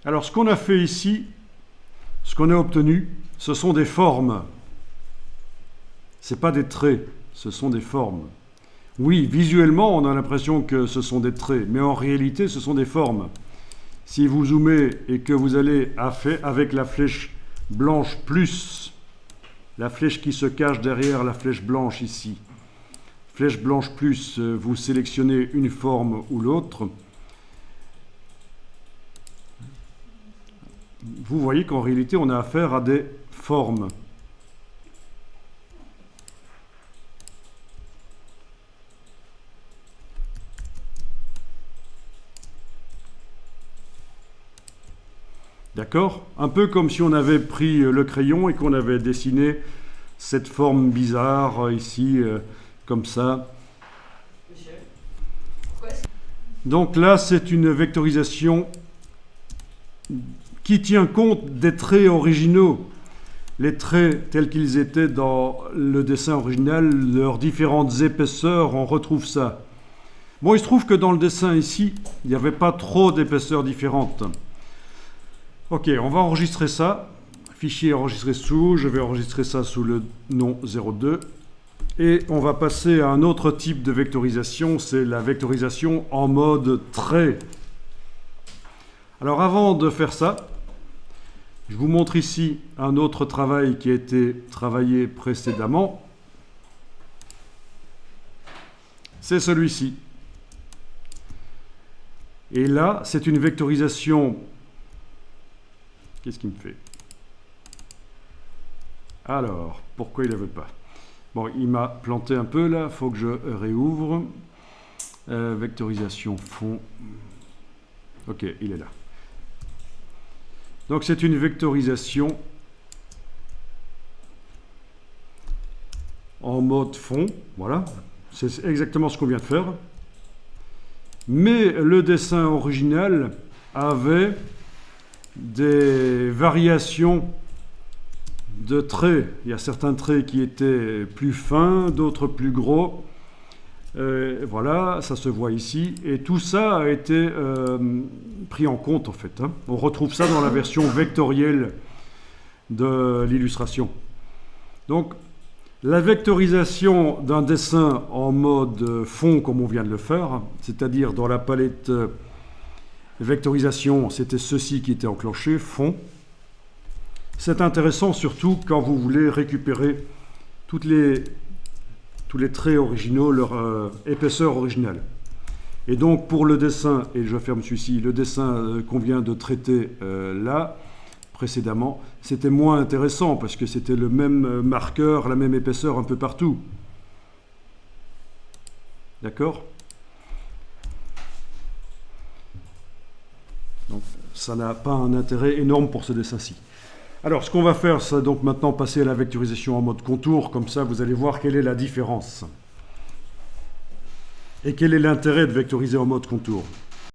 Alors, ce qu'on a fait ici, ce qu'on a obtenu, ce sont des formes. Ce n'est pas des traits, ce sont des formes. Oui, visuellement, on a l'impression que ce sont des traits, mais en réalité, ce sont des formes. Si vous zoomez et que vous allez avec la flèche blanche plus, la flèche qui se cache derrière la flèche blanche ici, flèche blanche plus, vous sélectionnez une forme ou l'autre, vous voyez qu'en réalité, on a affaire à des formes. D'accord? Un peu comme si on avait pris le crayon et qu'on avait dessiné cette forme bizarre ici, comme ça. Donc là, c'est une vectorisation qui tient compte des traits originaux. Les traits tels qu'ils étaient dans le dessin original, leurs différentes épaisseurs, on retrouve ça. Bon, il se trouve que dans le dessin ici, il n'y avait pas trop d'épaisseurs différentes. Ok, on va enregistrer ça. Fichier enregistré sous, je vais enregistrer ça sous le nom 02. Et on va passer à un autre type de vectorisation, c'est la vectorisation en mode trait. Alors avant de faire ça, je vous montre ici un autre travail qui a été travaillé précédemment. C'est celui-ci. Et là, c'est une vectorisation. Qu'est-ce qu'il me fait? Alors, pourquoi il ne veut pas? Bon, il m'a planté un peu là, il faut que je réouvre. Vectorisation fond. Ok, il est là. Donc c'est une vectorisation en mode fond. Voilà, c'est exactement ce qu'on vient de faire. Mais le dessin original avait des variations de traits. Il y a certains traits qui étaient plus fins, d'autres plus gros. Voilà, ça se voit ici. Et tout ça a été pris en compte, en fait. On retrouve ça dans la version vectorielle de l'illustration. Donc, la vectorisation d'un dessin en mode fond, comme on vient de le faire, c'est-à-dire dans la palette vectorisation, c'était ceci qui était enclenché, fond. C'est intéressant surtout quand vous voulez récupérer tous les traits originaux, leur épaisseur originale. Et donc pour le dessin, et je ferme celui-ci, le dessin qu'on vient de traiter là, précédemment, c'était moins intéressant parce que c'était le même marqueur, la même épaisseur un peu partout. D'accord ? Donc ça n'a pas un intérêt énorme pour ce dessin-ci. Alors, ce qu'on va faire, c'est donc maintenant passer à la vectorisation en mode contour. Comme ça, vous allez voir quelle est la différence. Et quel est l'intérêt de vectoriser en mode contour.